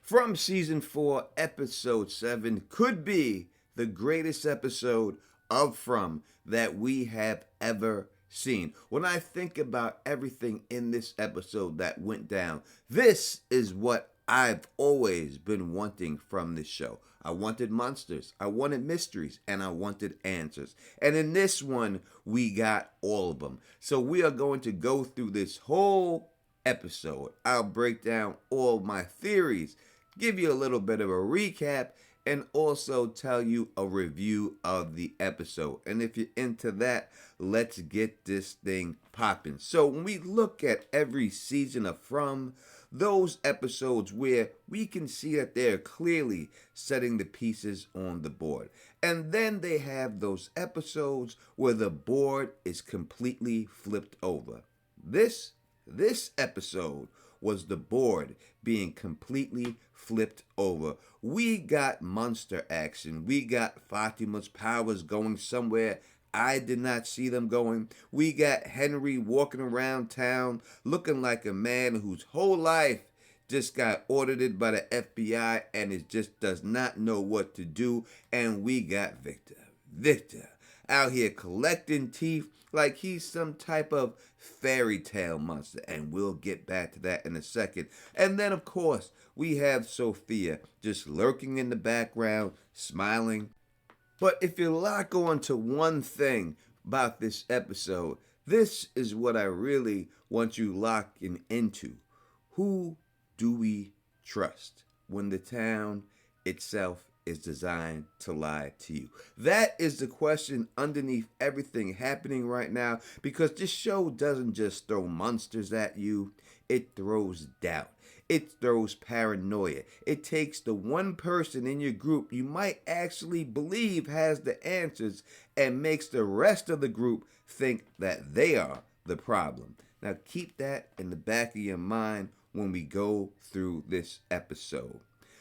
from season 4, episode 7, could be the greatest episode of From that we have ever seen. When I think about everything in this episode that went down, this is what I've always been wanting from this show. I wanted monsters, I wanted mysteries, and I wanted answers. And in this one, we got all of them. So we are going to go through this whole episode. I'll break down all my theories, give you a little bit of a recap, and also tell you a review of the episode. And if you're into that, let's get this thing popping. So when we look at every season of From, those episodes where we can see that they're clearly setting the pieces on the board. And then they have those episodes where the board is completely flipped over. This episode was the board being completely flipped over. We got monster action. We got Fatima's powers going somewhere I did not see them going. We got Henry walking around town looking like a man whose whole life just got audited by the FBI and it just does not know what to do. And we got Victor out here collecting teeth like he's some type of fairy tale monster, and we'll get back to that in a second. And then of course we have Sophia just lurking in the background, smiling. But if you lock on to one thing about this episode, this is what I really want you locking into. Who do we trust when the town itself is designed to lie to you? That is the question underneath everything happening right now, because this show doesn't just throw monsters at you, it throws doubt. It throws paranoia. It takes the one person in your group you might actually believe has the answers and makes the rest of the group think that they are the problem. Now keep that in the back of your mind when we go through this episode.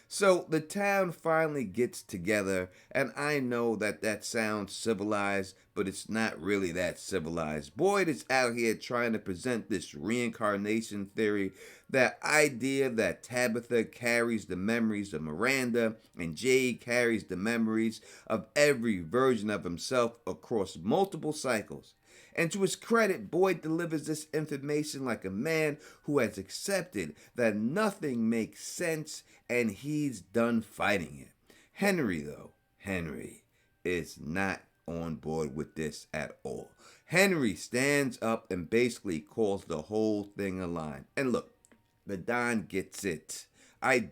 So the town finally gets together, and I know that sounds civilized, but it's not really that civilized. Boyd is out here trying to present this reincarnation theory, that idea that Tabitha carries the memories of Miranda and Jade carries the memories of every version of himself across multiple cycles. And to his credit, Boyd delivers this information like a man who has accepted that nothing makes sense and he's done fighting it. Henry is not on board with this at all. Henry stands up and basically calls the whole thing a lie. And look, the Don gets it. I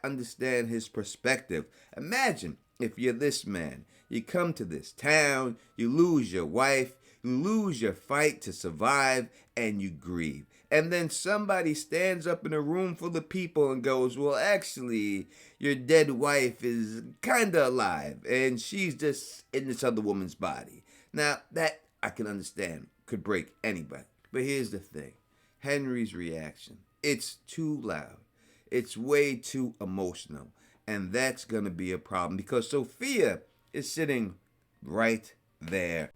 understand his perspective. Imagine if you're this man. You come to this town, you lose your wife, you lose your fight to survive, and you grieve. And then somebody stands up in a room full of people and goes, well, actually, your dead wife is kinda alive, and she's just in this other woman's body. Now, that I can understand could break anybody. But here's the thing. Henry's reaction. It's too loud. It's way too emotional. And that's gonna be a problem because Sophia is sitting right there.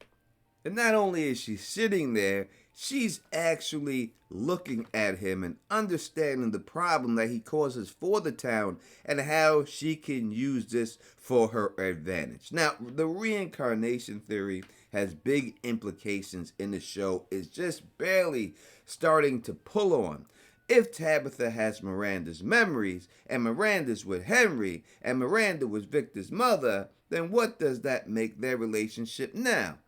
And not only is she sitting there, she's actually looking at him and understanding the problem that he causes for the town and how she can use this for her advantage. Now, the reincarnation theory has big implications in the show. It's just barely starting to pull on. If Tabitha has Miranda's memories, and Miranda's with Henry, and Miranda was Victor's mother, then what does that make their relationship now?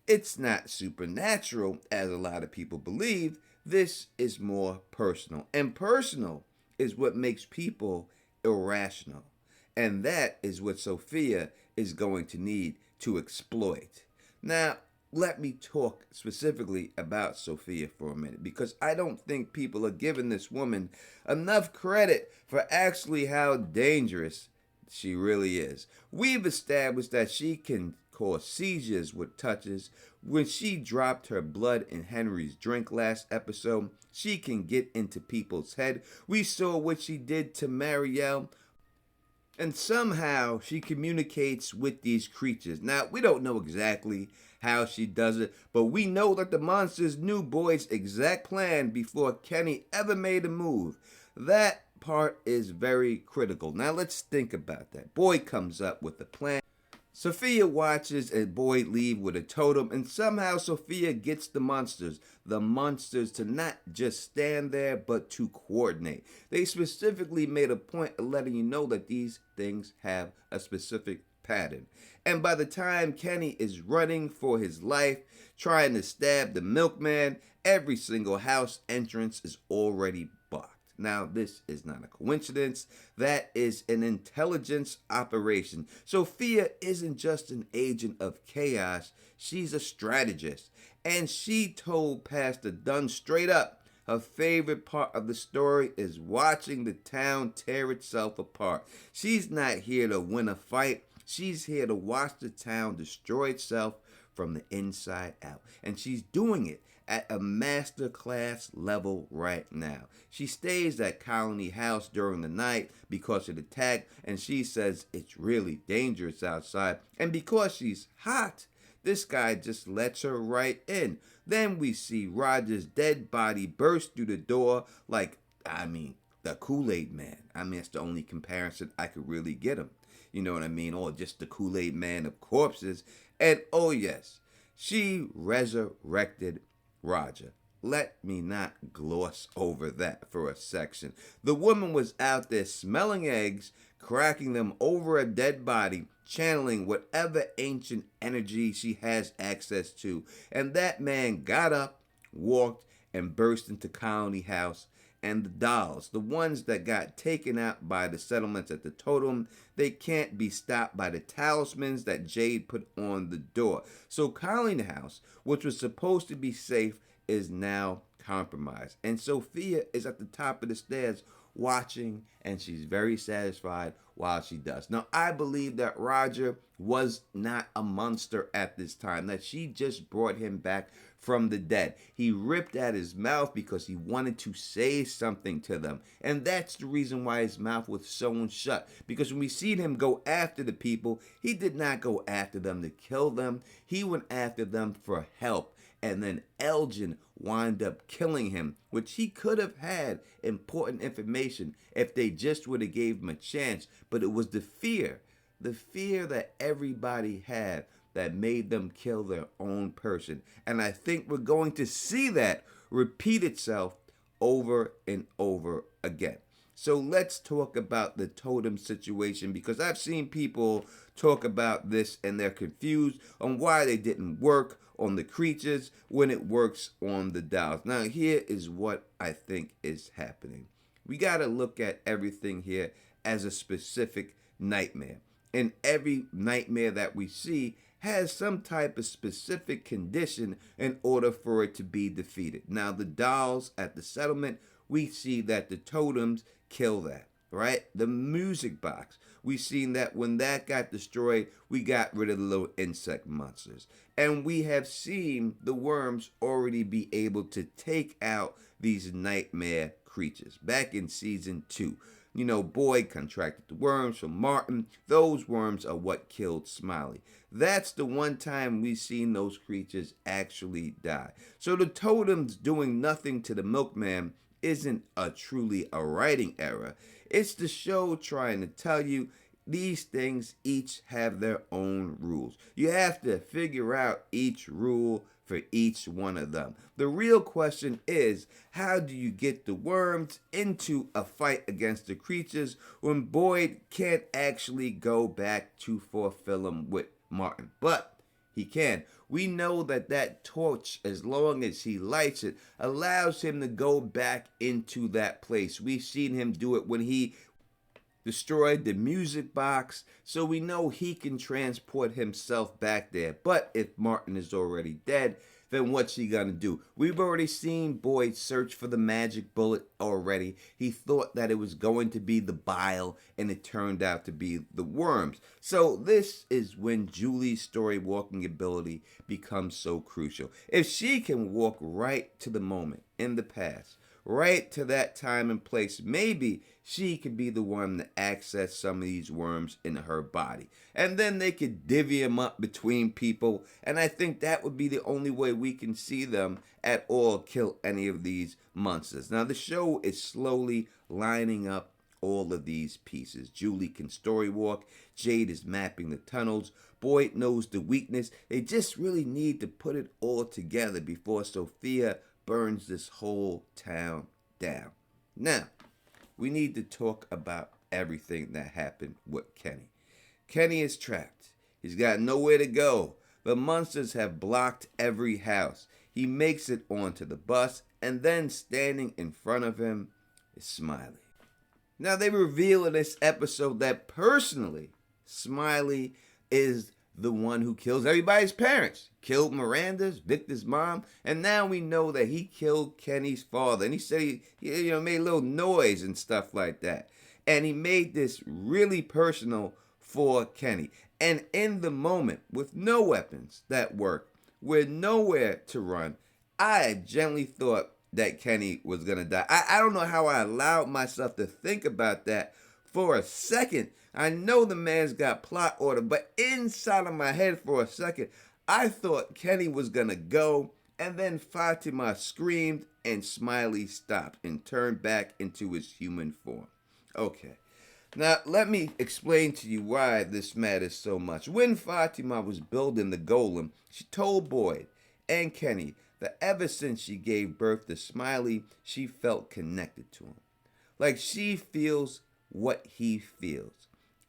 It's not supernatural, as a lot of people believe. This is more personal. And personal is what makes people irrational. And that is what Sophia is going to need to exploit. Now, let me talk specifically about Sophia for a minute, because I don't think people are giving this woman enough credit for actually how dangerous she really is. We've established that she can cause seizures with touches. When she dropped her blood in Henry's drink last episode, she can get into people's head. We saw what she did to Marielle. And somehow she communicates with these creatures. Now, we don't know exactly how she does it, but we know that the monsters knew Boyd's exact plan before Kenny ever made a move. That part is very critical. Now let's think about that. Boyd comes up with a plan. Sophia watches a Boyd leave with a totem, and somehow Sophia gets the monsters to not just stand there, but to coordinate. They specifically made a point of letting you know that these things have a specific pattern. And by the time Kenny is running for his life, trying to stab the milkman, every single house entrance is already blocked. Now, this is not a coincidence. That is an intelligence operation. Sophia isn't just an agent of chaos. She's a strategist. And she told Pastor Dunn straight up, her favorite part of the story is watching the town tear itself apart. She's not here to win a fight. She's here to watch the town destroy itself from the inside out. And she's doing it at a masterclass level right now. She stays at Colony House during the night because of the attack, and she says it's really dangerous outside. And because she's hot, this guy just lets her right in. Then we see Roger's dead body burst through the door like, the Kool-Aid man. That's the only comparison I could really get him. You know what I mean? Or just the Kool-Aid man of corpses. And oh yes, she resurrected Roger. Let me not gloss over that for a section. The woman was out there smelling eggs, cracking them over a dead body, channeling whatever ancient energy she has access to. And that man got up, walked, and burst into Colony House. And the dolls, the ones that got taken out by the settlements at the totem, they can't be stopped by the talismans that Jade put on the door. So Colony House, which was supposed to be safe, is now compromised. And Sophia is at the top of the stairs watching, and she's very satisfied while she does. Now, I believe that Roger was not a monster at this time, that she just brought him back from the dead. He ripped at his mouth because he wanted to say something to them. And that's the reason why his mouth was sewn shut. Because when we seen him go after the people, he did not go after them to kill them. He went after them for help. And then Elgin wound up killing him, which he could have had important information if they just would have gave him a chance. But it was the fear that everybody had that made them kill their own person. And I think we're going to see that repeat itself over and over again. So let's talk about the totem situation, because I've seen people talk about this and they're confused on why they didn't work on the creatures when it works on the dolls. Now, here is what I think is happening. We got to look at everything here as a specific nightmare. And every nightmare that we see has some type of specific condition in order for it to be defeated. Now, the dolls at the settlement, we see that the totems kill that, right? The music box, we seen that when that got destroyed, we got rid of the little insect monsters. And we have seen the worms already be able to take out these nightmare creatures. Back in season 2, Boyd contracted the worms from Martin. Those worms are what killed Smiley. That's the one time we've seen those creatures actually die. So the totems doing nothing to the milkman isn't truly a writing error. It's the show trying to tell you these things each have their own rules. You have to figure out each rule for each one of them. The real question is, how do you get the worms into a fight against the creatures when Boyd can't actually go back to fulfill them with Martin? But he can. We know that torch, as long as he lights it, allows him to go back into that place. We've seen him do it when he destroyed the music box, so we know he can transport himself back there. But if Martin is already dead, then what's he gonna do? We've already seen Boyd search for the magic bullet already. He thought that it was going to be the bile, and it turned out to be the worms. So this is when Julie's story walking ability becomes so crucial. If she can walk right to the moment in the past, right to that time and place, maybe she could be the one to access some of these worms in her body. And then they could divvy them up between people. And I think that would be the only way we can see them at all kill any of these monsters. Now, the show is slowly lining up all of these pieces. Julie can story walk. Jade is mapping the tunnels. Boyd knows the weakness. They just really need to put it all together before Sophia burns this whole town down. Now, we need to talk about everything that happened with Kenny. Kenny is trapped. He's got nowhere to go. The monsters have blocked every house. He makes it onto the bus, and then standing in front of him is Smiley. Now, they reveal in this episode that personally, Smiley is the one who kills everybody's parents. Killed Miranda's, Victor's mom, and now we know that he killed Kenny's father. And he said he made a little noise and stuff like that. And he made this really personal for Kenny. And in the moment, with no weapons that work, with nowhere to run, I gently thought that Kenny was going to die. I don't know how I allowed myself to think about that for a second. I know the man's got plot order, but inside of my head for a second, I thought Kenny was going to go, and then Fatima screamed, and Smiley stopped and turned back into his human form. Okay, now let me explain to you why this matters so much. When Fatima was building the golem, she told Boyd and Kenny that ever since she gave birth to Smiley, she felt connected to him. Like she feels what he feels.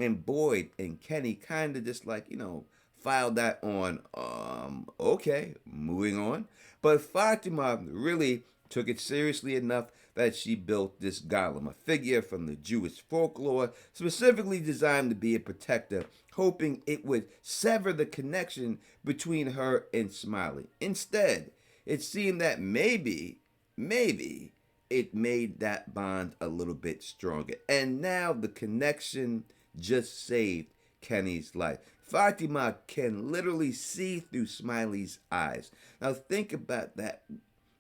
And Boyd and Kenny kind of just filed that on, okay, moving on. But Fatima really took it seriously enough that she built this golem, a figure from the Jewish folklore, specifically designed to be a protector, hoping it would sever the connection between her and Smiley. Instead, it seemed that maybe it made that bond a little bit stronger. And now the connection just saved Kenny's life. Fatima can literally see through Smiley's eyes. Now think about that.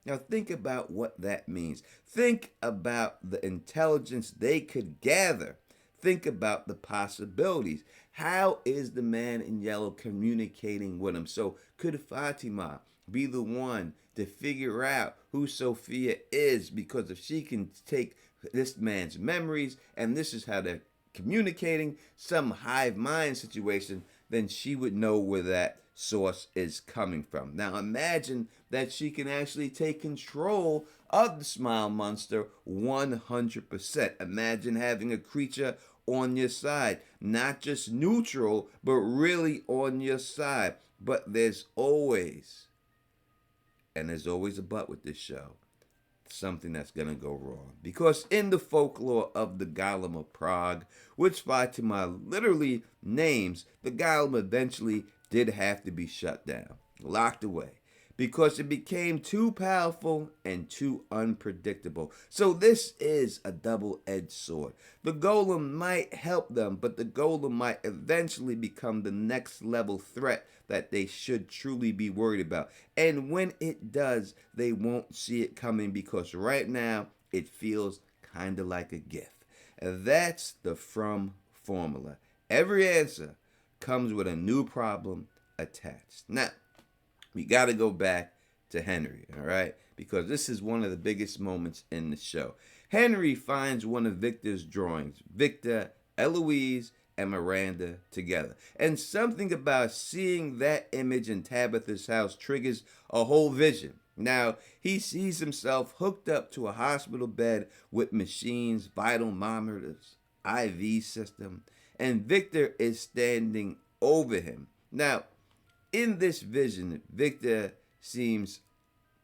Now think about what that means. Think about the intelligence they could gather. Think about the possibilities. How is the man in yellow communicating with him? So could Fatima be the one to figure out who Sophia is? Because if she can take this man's memories and this is how they're communicating, some hive mind situation, then she would know where that source is coming from. Now imagine that she can actually take control of the Smile Monster 100%. Imagine having a creature on your side, not just neutral, but really on your side. But there's always a but with this show, something that's going to go wrong. Because in the folklore of the Golem of Prague, which Fatima literally names, the Golem eventually did have to be shut down, locked away, because it became too powerful and too unpredictable. So this is a double-edged sword. The Golem might help them, but the Golem might eventually become the next level threat that they should truly be worried about. And when it does, they won't see it coming because right now it feels kind of like a gift. And that's the From formula. Every answer comes with a new problem attached. Now, we got to go back to Henry, all right? Because this is one of the biggest moments in the show. Henry finds one of Victor's drawings. Victor, Eloise, and Miranda together. And something about seeing that image in Tabitha's house triggers a whole vision. Now, he sees himself hooked up to a hospital bed with machines, vital monitors, IV system, and Victor is standing over him. Now, in this vision, Victor seems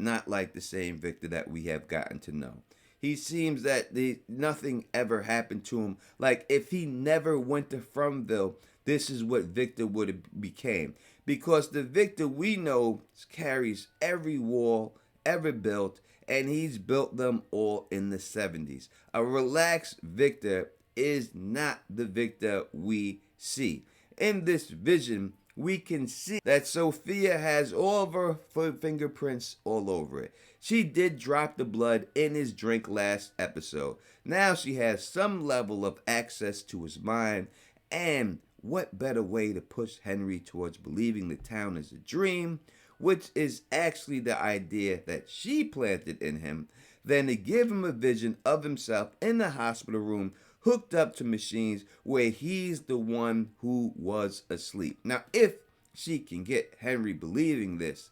not like the same Victor that we have gotten to know. He seems that nothing ever happened to him. Like if he never went to Fromville, this is what Victor would have became. Because the Victor we know carries every wall ever built, and he's built them all in the 70s. A relaxed Victor is not the Victor we see. In this vision, we can see that Sophia has all of her fingerprints all over it. She did drop the blood in his drink last episode. Now she has some level of access to his mind, and what better way to push Henry towards believing the town is a dream, which is actually the idea that she planted in him, than to give him a vision of himself in the hospital room hooked up to machines where he's the one who was asleep. Now, if she can get Henry believing this,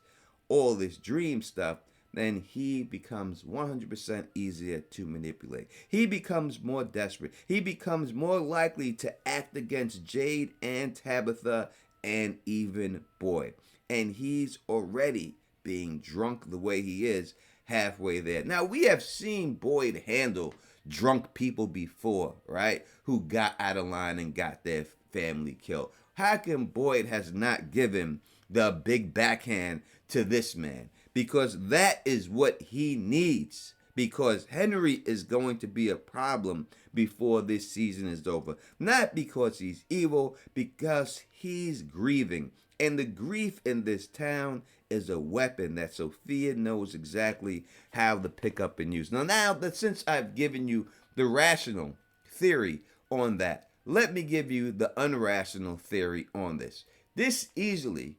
all this dream stuff, then he becomes 100% easier to manipulate. He becomes more desperate. He becomes more likely to act against Jade and Tabitha and even Boyd. And he's already being drunk the way he is halfway there. Now, we have seen Boyd handle drunk people before, right? Who got out of line and got their family killed. How come Boyd has not given the big backhand to this man? Because that is what he needs. Because Henry is going to be a problem before this season is over. Not because he's evil, because he's grieving. And the grief in this town is a weapon that Sophia knows exactly how to pick up and use. Now that since I've given you the rational theory on that, let me give you the unrational theory on this. This easily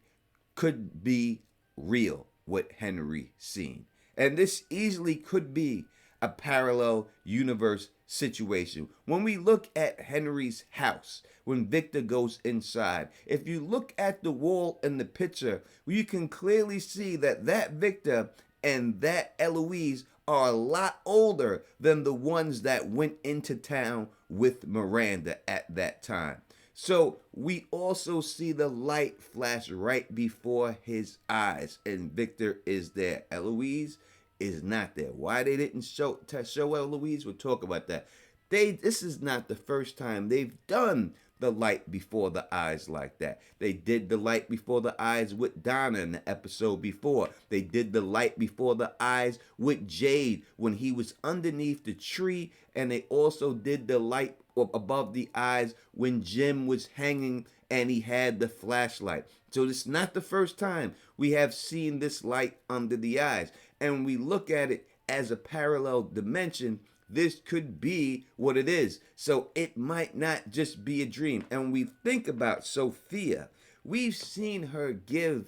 could be real, what Henry seen. And this easily could be a parallel universe situation. When we look at Henry's house, when Victor goes inside, if you look at the wall in the picture, you can clearly see that Victor and that Eloise are a lot older than the ones that went into town with Miranda at that time. So we also see the light flash right before his eyes, and Victor is there. Eloise is not there. Why they didn't show Eloise? We'll talk about that. This is not the first time they've done the light before the eyes like that. They did the light before the eyes with Donna in the episode before. They did the light before the eyes with Jade when he was underneath the tree, and they also did the light above the eyes when Jim was hanging and he had the flashlight. So it's not the first time we have seen this light under the eyes. And we look at it as a parallel dimension. This could be what it is. So it might not just be a dream. And when we think about Sophia, we've seen her give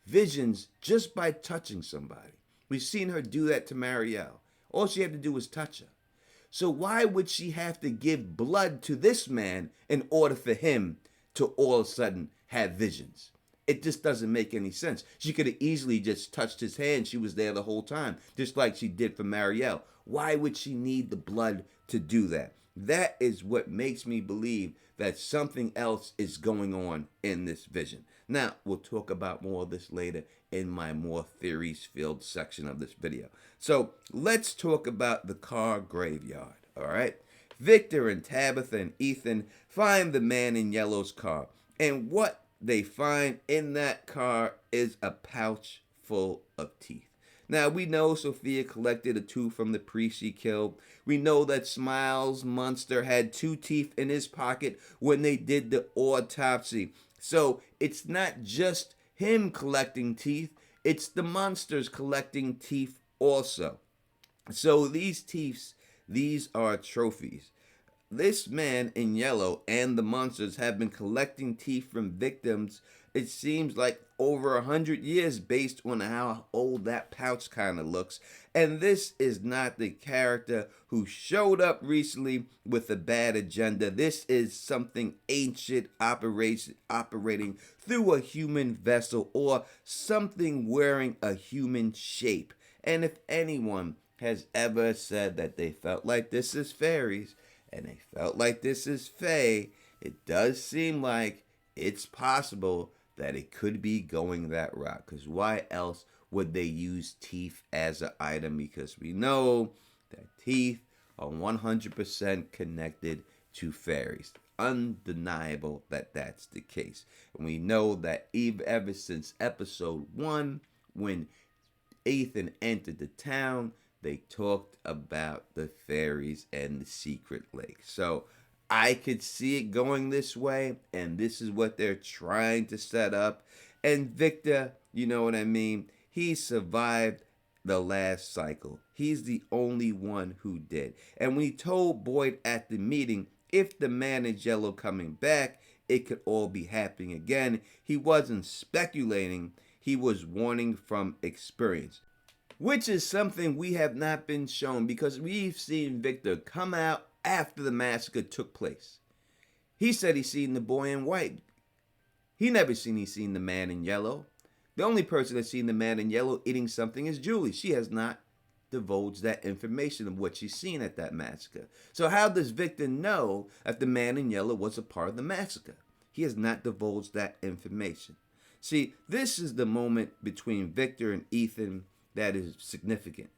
visions just by touching somebody. We've seen her do that to Marielle. All she had to do was touch her. So why would she have to give blood to this man in order for him to all of a sudden have visions? It just doesn't make any sense. She could have easily just touched his hand. She was there the whole time, just like she did for Marielle. Why would she need the blood to do that? That is what makes me believe that something else is going on in this vision. Now, we'll talk about more of this later in my more theories-filled section of this video. So, let's talk about the car graveyard, all right? Victor and Tabitha and Ethan find the man in yellow's car. And what they find in that car is a pouch full of teeth. Now, we know Sophia collected a tooth from the priest she killed. We know that Smiles' monster had 2 teeth in his pocket when they did the autopsy. So, it's not just him collecting teeth, it's the monsters collecting teeth also. So, these teeth, these are trophies. This man in yellow and the monsters have been collecting teeth from victims, it seems like over 100 years based on how old that pouch kind of looks. And this is not the character who showed up recently with a bad agenda. This is something ancient operating through a human vessel or something wearing a human shape. And if anyone has ever said that they felt like this is fairies, and they felt like this is fae, it does seem like it's possible that it could be going that route. Because why else would they use teeth as an item? Because we know that teeth are 100% connected to fairies. Undeniable that that's the case. And we know that ever since episode 1, when Ethan entered the town, they talked about the fairies and the secret lake. So I could see it going this way, and this is what they're trying to set up. And Victor, you know what I mean? He survived the last cycle. He's the only one who did. And when he told Boyd at the meeting, if the man in yellow coming back, it could all be happening again, he wasn't speculating, he was warning from experience. Which is something we have not been shown because we've seen Victor come out after the massacre took place. He said he seen the boy in white. He seen the man in yellow. The only person that's seen the man in yellow eating something is Julie. She has not divulged that information of what she's seen at that massacre. So how does Victor know that the man in yellow was a part of the massacre? He has not divulged that information. See, this is the moment between Victor and Ethan that is significant.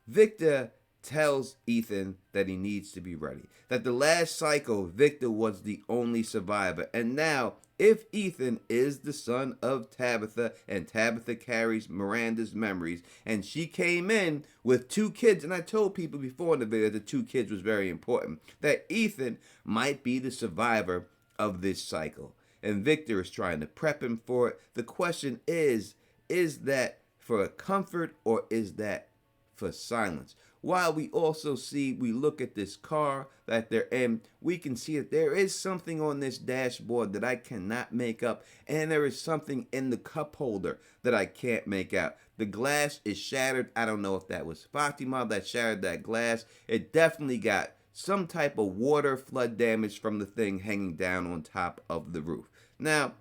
Victor tells Ethan that he needs to be ready. That the last cycle, Victor was the only survivor. And now, if Ethan is the son of Tabitha, and Tabitha carries Miranda's memories, and she came in with 2 kids, and I told people before in the video that 2 kids was very important, that Ethan might be the survivor of this cycle. And Victor is trying to prep him for it. The question is that for comfort or is that for silence? While we also see, we look at this car that they're in, we can see that there is something on this dashboard that I cannot make up, and there is something in the cup holder that I can't make out. The glass is shattered. I don't know if that was Fatima that shattered that glass. It definitely got some type of water flood damage from the thing hanging down on top of the roof. Now,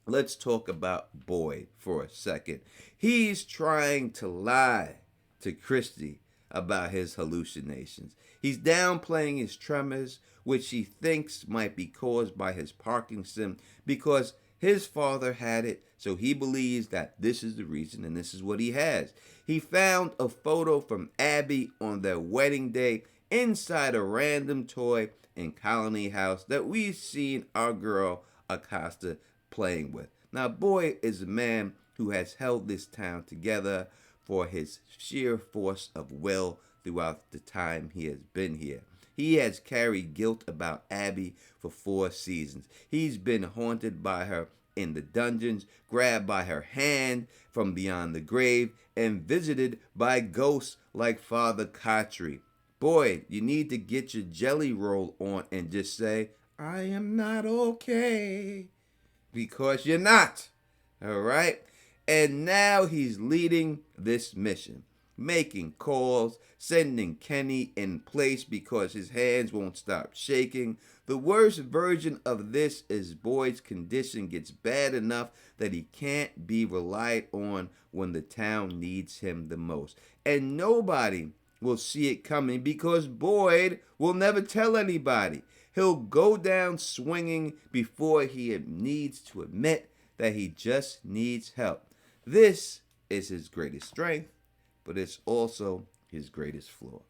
let's talk about Boyd for a second. He's trying to lie to Christy about his hallucinations. He's downplaying his tremors, which he thinks might be caused by his Parkinson, because his father had it, so he believes that this is the reason and this is what he has. He found a photo from Abby on their wedding day inside a random toy in Colony House that we've seen our girl Acosta playing with. Now, Boyd is a man who has held this town together for his sheer force of will throughout the time he has been here. He has carried guilt about Abby for 4 seasons. He's been haunted by her in the dungeons, grabbed by her hand from beyond the grave, and visited by ghosts like Father Kotri. Boyd, you need to get your jelly roll on and just say, I am not okay. Because you're not. All right? And now he's leading this mission, making calls, sending Kenny in place because his hands won't stop shaking. The worst version of this is Boyd's condition gets bad enough that he can't be relied on when the town needs him the most. And nobody will see it coming because Boyd will never tell anybody. He'll go down swinging before he needs to admit that he just needs help. This is his greatest strength, but it's also his greatest flaw.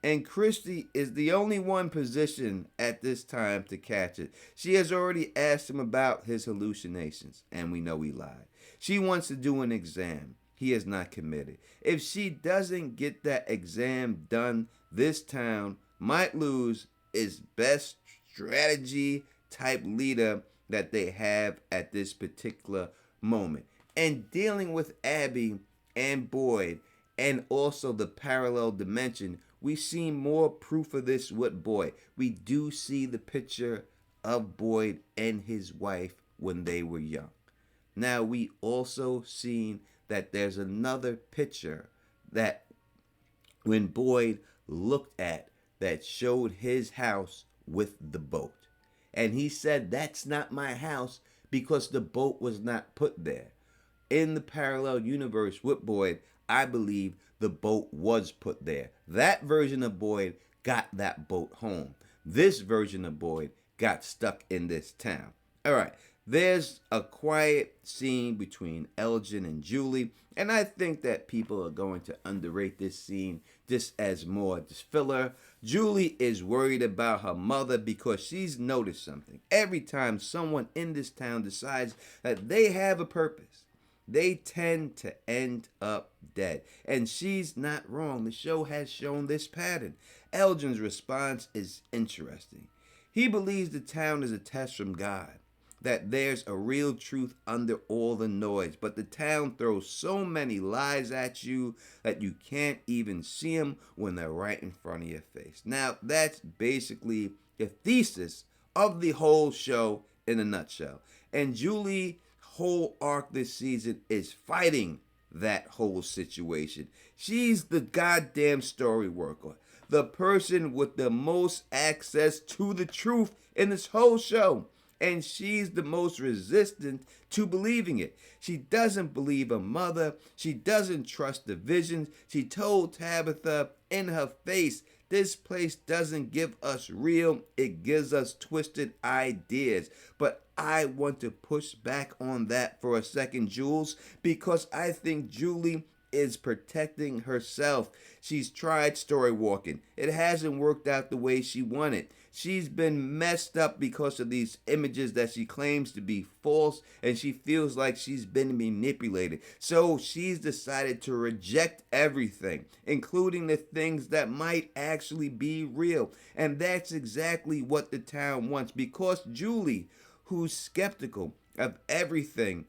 And Christy is the only one positioned at this time to catch it. She has already asked him about his hallucinations, and we know he lied. She wants to do an exam. He is not committed. If she doesn't get that exam done, this town might lose its best strategy type leader that they have at this particular moment. And dealing with Abby and Boyd and also the parallel dimension, we see more proof of this with Boyd. We do see the picture of Boyd and his wife when they were young. Now we also seen that there's another picture that when Boyd looked at that showed his house with the boat. And he said, that's not my house because the boat was not put there. In the parallel universe with Boyd, I believe the boat was put there. That version of Boyd got that boat home. This version of Boyd got stuck in this town. All right, there's a quiet scene between Elgin and Julie, and I think that people are going to underrate this scene just as more just filler. Julie is worried about her mother because she's noticed something. Every time someone in this town decides that they have a purpose, they tend to end up dead. And she's not wrong. The show has shown this pattern. Elgin's response is interesting. He believes the town is a test from God, that there's a real truth under all the noise, but the town throws so many lies at you that you can't even see them when they're right in front of your face. Now, that's basically the thesis of the whole show in a nutshell. And Julie's whole arc this season is fighting that whole situation. She's the goddamn story worker, the person with the most access to the truth in this whole show. And she's the most resistant to believing it. She doesn't believe her mother. She doesn't trust the visions. She told Tabitha in her face, this place doesn't give us real, it gives us twisted ideas. But I want to push back on that for a second, Jules, because I think Julie is protecting herself. She's tried story walking. It hasn't worked out the way she wanted. She's been messed up because of these images that she claims to be false, and she feels like she's been manipulated. So she's decided to reject everything, including the things that might actually be real. And that's exactly what the town wants, because Julie, who's skeptical of everything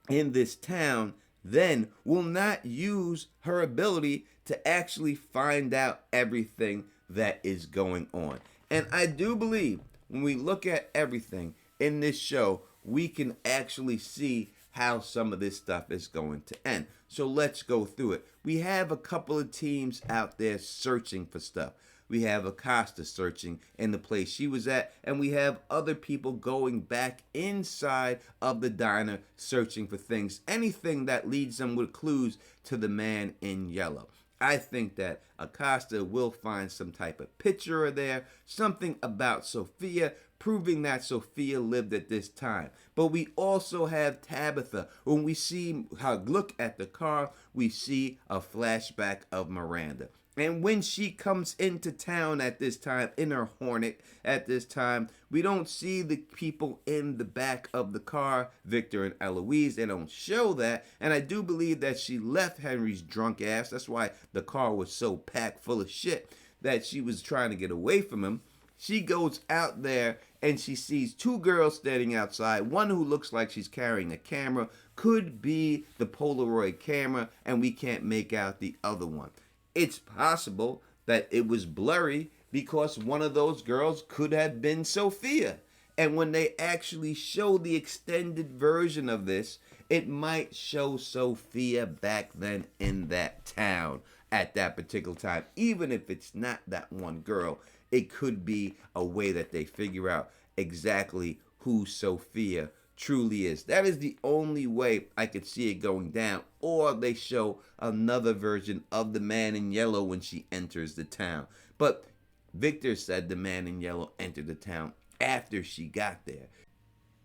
in this town, then will not use her ability to actually find out everything that is going on. And I do believe when we look at everything in this show, we can actually see how some of this stuff is going to end. So let's go through it. We have a couple of teams out there searching for stuff. We have Acosta searching in the place she was at, and we have other people going back inside of the diner searching for things, anything that leads them with clues to the man in yellow. I think that Acosta will find some type of picture there, something about Sophia, proving that Sophia lived at this time. But we also have Tabitha. When we see her look at the car, we see a flashback of Miranda. And when she comes into town at this time, in her Hornet at this time, we don't see the people in the back of the car, Victor and Eloise. They don't show that. And I do believe that she left Henry's drunk ass. That's why the car was so packed full of shit, that she was trying to get away from him. She goes out there and she sees two girls standing outside. One who looks like she's carrying a camera, could be the Polaroid camera, and we can't make out the other one. It's possible that it was blurry because one of those girls could have been Sophia. And when they actually show the extended version of this, it might show Sophia back then in that town at that particular time. Even if it's not that one girl, it could be a way that they figure out exactly who Sophia truly is. That is the only way I could see it going down. Or they show another version of the man in yellow when she enters the town. But Victor said the man in yellow entered the town after she got there,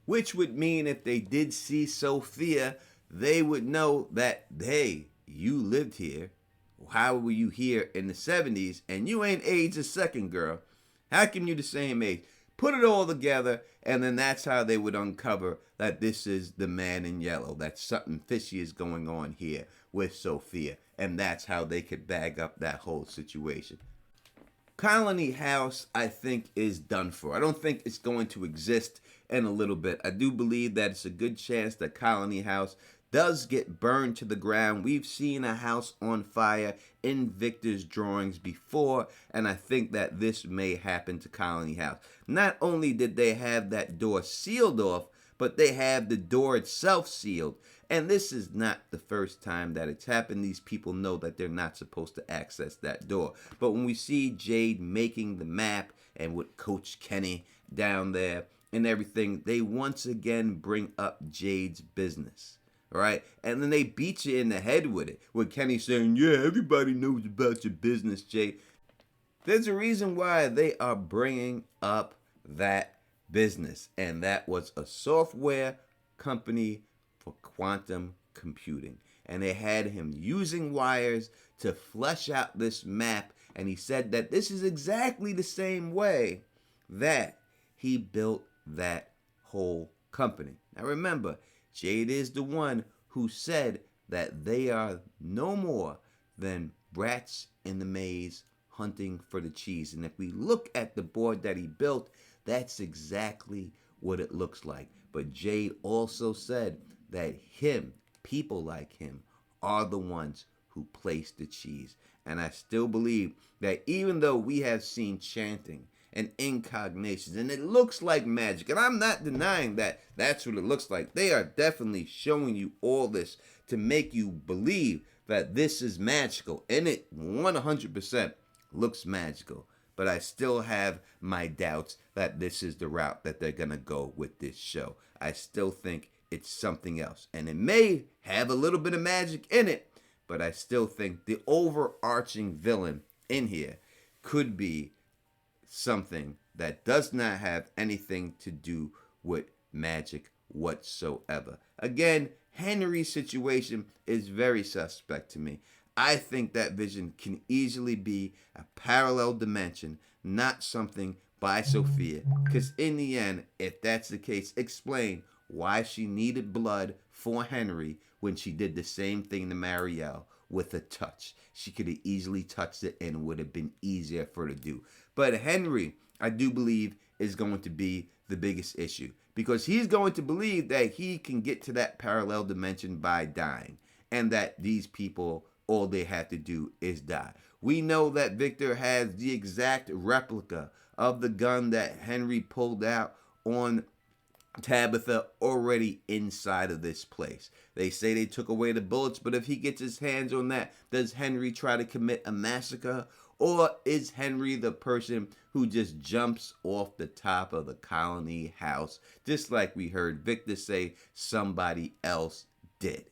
which would mean if they did see Sophia, they would know that, hey, you lived here. How were you here in the 70s and you ain't aged a second, girl? How come you the same age? Put it all together, and then that's how they would uncover that this is the man in yellow, that something fishy is going on here with Sophia, and that's how they could bag up that whole situation. Colony House, I think, is done for. I don't think it's going to exist in a little bit. I do believe that it's a good chance that Colony House does get burned to the ground. We've seen a house on fire in Victor's drawings before, and I think that this may happen to Colony House. Not only did they have that door sealed off, but they have the door itself sealed. And this is not the first time that it's happened. These people know that they're not supposed to access that door. But when we see Jade making the map and with Coach Kenny down there and everything, they once again bring up Jade's business. Right? And then they beat you in the head with it. With Kenny saying, yeah, everybody knows about your business, Jade. There's a reason why they are bringing up that business. And that was a software company for quantum computing. And they had him using wires to flesh out this map. And he said that this is exactly the same way that he built that whole company. Now remember, Jade is the one who said that they are no more than rats in the maze hunting for the cheese. And if we look at the board that he built, That's exactly what it looks like. But Jade also said that people like him, are the ones who place the cheese. And I still believe that even though we have seen chanting and incarnations, and it looks like magic, and I'm not denying that that's what it looks like. They are definitely showing you all this to make you believe that this is magical, and it 100% looks magical. But I still have my doubts that this is the route that they're going to go with this show. I still think it's something else. And it may have a little bit of magic in it, but I still think the overarching villain in here could be something that does not have anything to do with magic whatsoever. Again, Henry's situation is very suspect to me. I think that vision can easily be a parallel dimension, not something by Sophia. Because in the end, if that's the case, explain why she needed blood for Henry when she did the same thing to Marielle with a touch. She could have easily touched it and it would have been easier for her to do. But Henry, I do believe, is going to be the biggest issue. Because he's going to believe that he can get to that parallel dimension by dying. And that these people, all they have to do is die. We know that Victor has the exact replica of the gun that Henry pulled out on Tabitha already inside of this place. They say they took away the bullets, but if he gets his hands on that, does Henry try to commit a massacre? Or is Henry the person who just jumps off the top of the colony house, just like we heard Victor say somebody else did?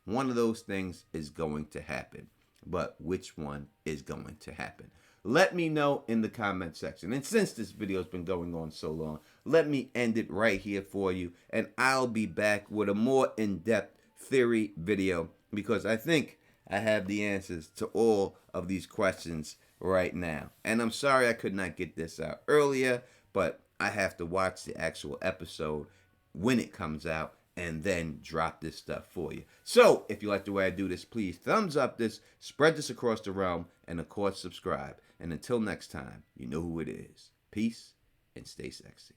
One of those things is going to happen. But which one is going to happen? Let me know in the comment section. And since this video has been going on so long, let me end it right here for you. And I'll be back with a more in-depth theory video, because I think I have the answers to all of these questions right now. And I'm sorry I could not get this out earlier, but I have to watch the actual episode when it comes out and then drop this stuff for you. So, if you like the way I do this, please thumbs up this, spread this across the realm, and of course, subscribe. And until next time, you know who it is. Peace and stay sexy.